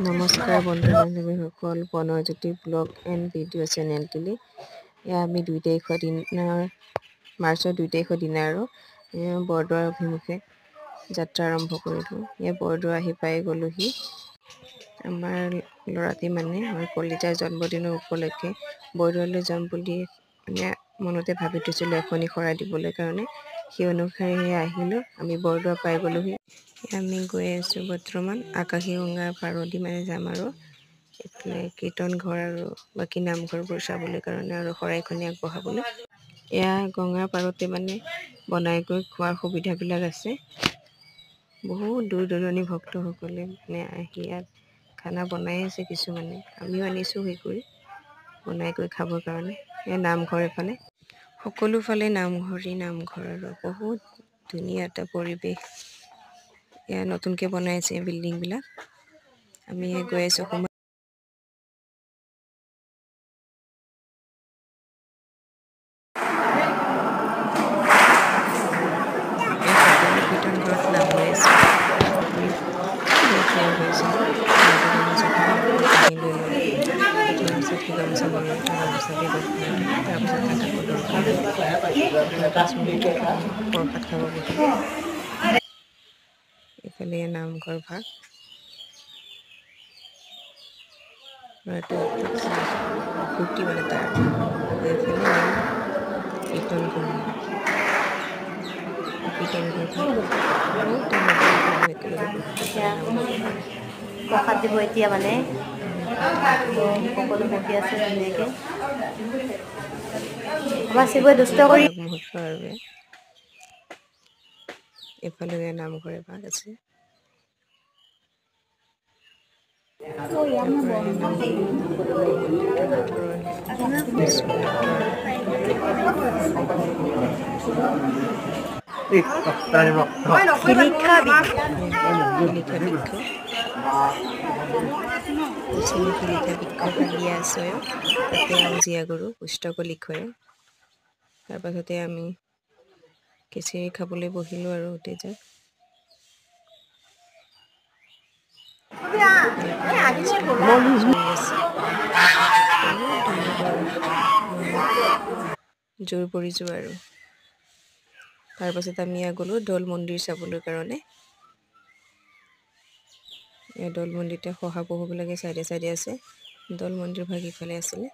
নমস্কাৰ বন্ধু বান্ধৱীসকল, Banajyoti blog and video' চেনেলটোলৈ আমি 2 তাৰিখৰ দিনাৰ মাৰ্চৰ 2 তাৰিখৰ দিনা আৰু বৰদোৱাৰ অভিমুখে যাত্ৰা আৰম্ভ কৰিলোঁ। বৰদোৱা আহি পাই গ'লোহি। আমাৰ ল'ৰাটি মানে আমাৰ কলিজাৰ জন্মদিনৰ উপলক্ষে বৰদোৱালৈ যাম বুলি মনতে ভাবি থৈছিলোঁ এখনি শৰাই দিবলৈ কাৰণে। সেই অনুসাৰে আহিলোঁ। আমি বৰদোৱা পাই গ'লোহি। আমি গৈ আছোঁ বৰ্তমান আকাশীগংগাৰ পাৰদি যাম আৰু এইফালে কীৰ্তন ঘৰ আৰু বাকী নামঘৰবোৰ চাবলৈ কাৰণে আৰু শৰাইখনি আগবঢ়াবলৈ। এয়া গংগাৰ পাৰতে বনাই গৈ খোৱাৰ সুবিধাবিলাক আছে। বহুত দূৰ দূৰণি ভক্তসকলে আহি ইয়াত খানা বনাই আছে কিছুমানে। আমিও আনিছোঁ সেই কৰি বনাই গৈ খাবৰ কাৰণে। এয়া নামঘৰ এফালে, সকলোফালে নামঘৰ আৰু বহুত ধুনীয়া এটা পৰিৱেশ। এয়া নতুনকৈ বনাইছে বিল্ডিংবিলাক। আমি গৈ আছোঁ সময় কীৰ্তন ঘৰত নাম হৈ আছে। প্ৰসাদ খাব বহিলোঁ। এইফালে নামঘৰ ভাগ ফূৰ্তি তাৰ এইফালে কীৰ্তন ঘৰ প্ৰসাদ দিব এতিয়া সকলো বহি আছে ধুনীয়াকৈ। আমাৰ শিৱই দুষ্ট কৰি মুহূৰ্ত আৰু এইফালে নামঘৰ এভাগ আছে। জীয়াগুৰু পুস্তক লিখে। তাৰপাছতে আমি খিচিৰি খাবলৈ বহিলোঁ আৰু হোটেলত। জোৰ পৰিছোঁ আৰু তাৰপাছত আমি গ'লোঁ দৌল মন্দিৰ চাবলৈ কাৰণে। দৌল মন্দিৰতে শহাপহুবিলাকে চাইডে চাইডে আছে। দৌল মন্দিৰ ভাগ ইফালে আছিলে।